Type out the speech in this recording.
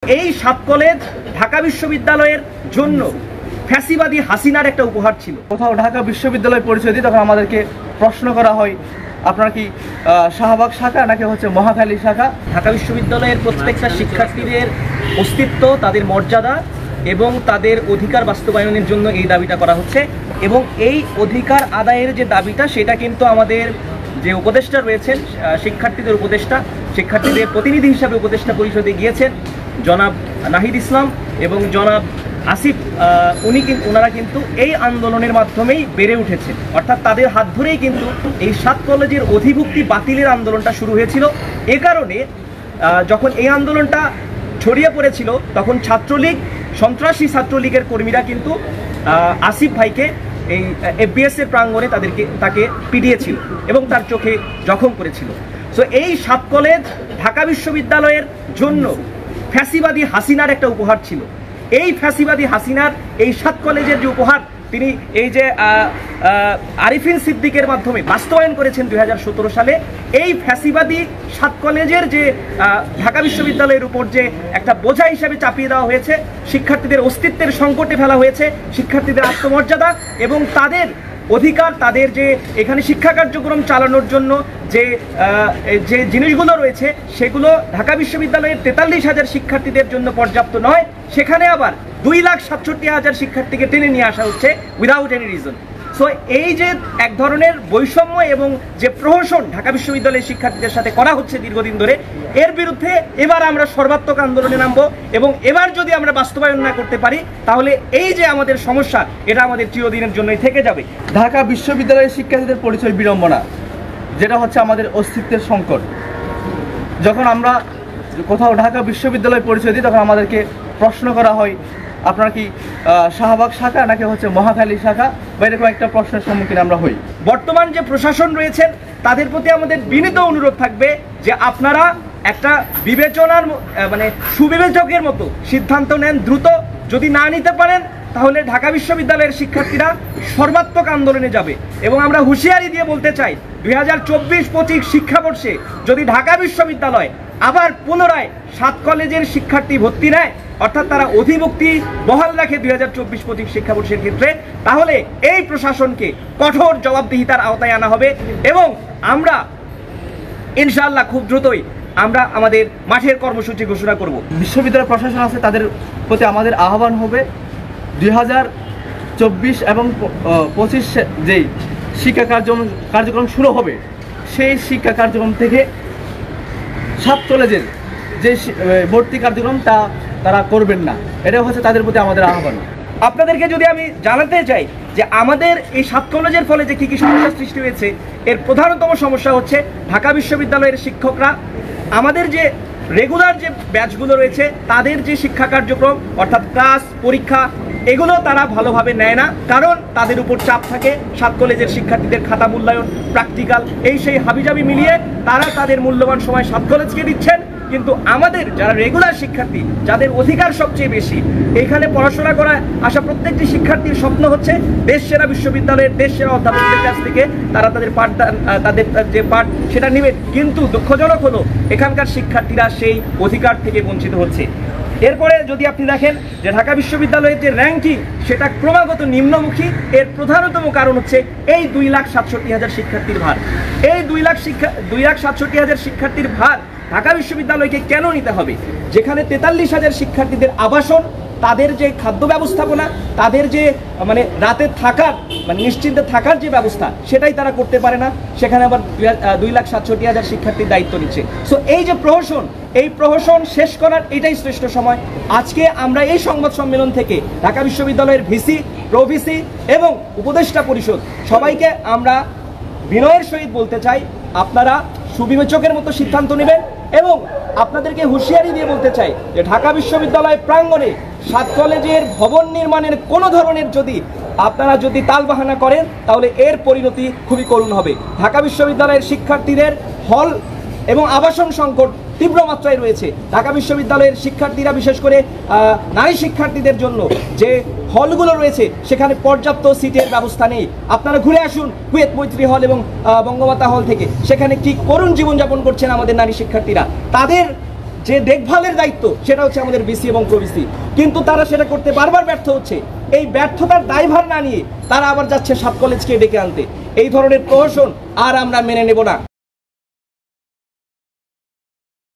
এই 7 কলেজ ঢাকা বিশ্ববিদ্যালয়ের জন্য ফ্যাসিবাদী হাসিনার একটা উপহার ছিল। কোথাও ঢাকা বিশ্ববিদ্যালয় পরিচয় দিই তখন আমাদেরকে প্রশ্ন করা হয় আপনারা কি শাহবাগ শাখা নাকি হচ্ছে মহাখালী শাখা। ঢাকা বিশ্ববিদ্যালয়ের প্রত্যেকটা শিক্ষার্থীদের অস্তিত্ব, তাদের মর্যাদা এবং তাদের অধিকার বাস্তবায়নের জন্য এই দাবিটা করা হচ্ছে এবং এই অধিকার আদায়ের যে দাবিটা সেটা কিন্তু আমাদের যে উপদেষ্টা রয়েছেন, শিক্ষার্থীদের উপদেষ্টা, শিক্ষার্থীদের প্রতিনিধি হিসাবে উপদেষ্টা পরিষদে গিয়েছেন জনাব নাহিদ ইসলাম এবং জনাব আসিফ, ওনারা কিন্তু এই আন্দোলনের মাধ্যমেই বেড়ে উঠেছেন। অর্থাৎ তাদের হাত ধরেই কিন্তু এই 7 কলেজের অধিভুক্তি বাতিলের আন্দোলনটা শুরু হয়েছিল। এ কারণে যখন এই আন্দোলনটা ছড়িয়ে পড়েছিল তখন ছাত্রলীগ, সন্ত্রাসী ছাত্রলীগের কর্মীরা কিন্তু আসিফ ভাইকে এই এফবিএস এর প্রাঙ্গণে তাকে পিটিয়েছিল এবং তার চোখে জখম করেছিল। সো এই 7 কলেজ ঢাকা বিশ্ববিদ্যালয়ের জন্য ফ্যাসিবাদী হাসিনার একটা উপহার ছিল। এই ফ্যাসিবাদী হাসিনার এই 7 কলেজের যে উপহার তিনি এই যে আরিফিন সিদ্দিকের মাধ্যমে বাস্তবায়ন করেছেন 2017 সালে, এই ফ্যাসিবাদী 7 কলেজের যে ঢাকা বিশ্ববিদ্যালয়ের উপর যে একটা বোঝা হিসাবে চাপিয়ে দেওয়া হয়েছে, শিক্ষার্থীদের অস্তিত্বের সংকটে ফেলা হয়েছে, শিক্ষার্থীদের আত্মমর্যাদা এবং তাদের অধিকার, তাদের যে এখানে শিক্ষা কার্যক্রম চালানোর জন্য যে জিনিসগুলো রয়েছে সেগুলো ঢাকা বিশ্ববিদ্যালয়ের 43,000 শিক্ষার্থীদের জন্য পর্যাপ্ত নয়। সেখানে আবার 2,67,000 শিক্ষার্থীকে টেনে নিয়ে আসা হচ্ছে উইদাউট এনি রিজন। সো এই যে এক ধরনের বৈষম্য এবং যে প্রহসন ঢাকা বিশ্ববিদ্যালয়ের শিক্ষার্থীদের সাথে করা হচ্ছে দীর্ঘদিন ধরে, এর বিরুদ্ধে এবার আমরা সর্বাত্মক আন্দোলনে নামবো এবং এবার যদি আমরা বাস্তবায়ন না করতে পারি তাহলে এই যে আমাদের সমস্যা এটা আমাদের চিরদিনের জন্যই থেকে যাবে। ঢাকা বিশ্ববিদ্যালয়ের শিক্ষার্থীদের পরিচয় বিড়ম্বনা, যেটা হচ্ছে আমাদের অস্তিত্বের সংকট। যখন আমরা কোথাও ঢাকা বিশ্ববিদ্যালয় পরিচয় দিই তখন আমাদেরকে প্রশ্ন করা হয় আপনারা কি শাহবাগ শাখা নাকি হচ্ছে মহাখালী শাখা, বা এরকম একটা প্রশ্নের সম্মুখীন আমরা হই। বর্তমান যে প্রশাসন রয়েছেন তাদের প্রতি আমাদের বিনীত অনুরোধ থাকবে যে আপনারা একটা বিবেচনার সুবিবেচকের মতো সিদ্ধান্ত নেন দ্রুত। যদি না নিতে পারেন তাহলে ঢাকা বিশ্ববিদ্যালয়ের শিক্ষার্থীরা সর্বাত্মক আন্দোলনে যাবে এবং আমরা হুঁশিয়ারি দিয়ে বলতে চাই 2024-25 শিক্ষাবর্ষে যদি ঢাকা বিশ্ববিদ্যালয় আবার পুনরায় 7 কলেজের শিক্ষার্থী ভর্তি নেয়, অর্থাৎ তারা অধিভুক্তি বহাল রাখে 2024-25 শিক্ষাবর্ষের ক্ষেত্রে, তাহলে এই প্রশাসনকে কঠোর জবাবদিহিতার আওতায় আনা হবে এবং আমরা ইনশাআল্লাহ খুব দ্রুতই আমরা আমাদের মাঠের কর্মসূচি ঘোষণা করব। বিশ্ববিদ্যালয় প্রশাসন আছে, তাদের প্রতি আমাদের আহ্বান হবে 2024 এবং 25 যেই শিক্ষা কার্যক্রম শুরু হবে সেই শিক্ষা কার্যক্রম থেকে 7 কলেজের যে ভর্তি কার্যক্রম তারা করবেন না। এটা হচ্ছে তাদের প্রতি আমাদের আহ্বান। আপনাদেরকে যদি আমি জানাতে চাই যে আমাদের এই 7 কলেজের ফলে যে কী সমস্যা সৃষ্টি হয়েছে, এর প্রধানতম সমস্যা হচ্ছে ঢাকা বিশ্ববিদ্যালয়ের শিক্ষকরা আমাদের যে রেগুলার যে ব্যাচগুলো রয়েছে তাদের যে শিক্ষা কার্যক্রম অর্থাৎ ক্লাস, পরীক্ষা, এগুলো তারা ভালোভাবে নেয় না, কারণ তাদের উপর চাপ থাকে। 7 কলেজের শিক্ষার্থীদের খাতা মূল্যায়ন, প্র্যাকটিক্যাল, সেই হাবিজাবি মিলিয়ে তারা তাদের মূল্যবান সময় 7 কলেজকে দিচ্ছেন। কিন্তু আমাদের যারা রেগুলার শিক্ষার্থী, যাদের অধিকার সবচেয়ে বেশি, এখানে পড়াশোনা করা আসা প্রত্যেকটি শিক্ষার্থীর স্বপ্ন হচ্ছে দেশ সেরা বিশ্ববিদ্যালয়ের দেশ সেরা অধ্যাপকদের কাছ থেকে তারা তাদের যে পাঠ সেটা নেবেন। কিন্তু দুঃখজনক হলো এখানকার শিক্ষার্থীরা সেই অধিকার থেকে বঞ্চিত হচ্ছে। এরপরে যদি আপনি দেখেন যে ঢাকা বিশ্ববিদ্যালয়ের যে র্যাঙ্কিং সেটা ক্রমাগত নিম্নমুখী, এর প্রধানতম কারণ হচ্ছে এই 2,67,000 শিক্ষার্থীর ভার। এই 2,67,000 শিক্ষার্থীর ভার ঢাকা বিশ্ববিদ্যালয়কে কেন নিতে হবে, যেখানে 43,000 শিক্ষার্থীদের আবাসন, তাদের যে খাদ্য ব্যবস্থাপনা, তাদের যে রাতে থাকার নিশ্চিন্তে থাকার যে ব্যবস্থা সেটাই তারা করতে পারে না, সেখানে আবার 2,67,000 শিক্ষার্থীর দায়িত্ব নিচ্ছে। সো এই যে এই প্রহসন শেষ করার এটাই শ্রেষ্ঠ সময়। আজকে আমরা এই সংবাদ সম্মেলন থেকে ঢাকা বিশ্ববিদ্যালয়ের ভিসি, প্রভিসি এবং উপদেষ্টা পরিষদ সবাইকে আমরা বিনয়ের সহিত বলতে চাই আপনারা সুবিবেচকের মতো সিদ্ধান্ত নেবেন এবং আপনাদেরকে হুঁশিয়ারি দিয়ে বলতে চাই যে ঢাকা বিশ্ববিদ্যালয় প্রাঙ্গণে 7 কলেজের ভবন নির্মাণের কোনো ধরনের আপনারা যদি তালবাহানা করেন তাহলে এর পরিণতি খুবই করুণ হবে। ঢাকা বিশ্ববিদ্যালয়ের শিক্ষার্থীদের হল এবং আবাসন সংকট তীব্র মাত্রায় রয়েছে। ঢাকা বিশ্ববিদ্যালয়ের শিক্ষার্থীরা, বিশেষ করে নারী শিক্ষার্থীদের জন্য যে হলগুলো রয়েছে সেখানে পর্যাপ্ত সিটের ব্যবস্থা নেই। আপনারা ঘুরে আসুন কুয়েত মৈত্রী হল এবং বঙ্গমাতা হল থেকে, সেখানে কি করুণ জীবনযাপন করছেন আমাদের নারী শিক্ষার্থীরা। তাদের যে দেখভালের দায়িত্ব সেটা হচ্ছে আমাদের বিসি এবং প্রবিসি, কিন্তু তারা সেটা করতে বারবার ব্যর্থ হচ্ছে। এই ব্যর্থতার দায়ভার না নিয়ে তারা আবার যাচ্ছে সাত কলেজকে ডেকে আনতে। এই ধরনের প্রহসন আর আমরা মেনে নেব না।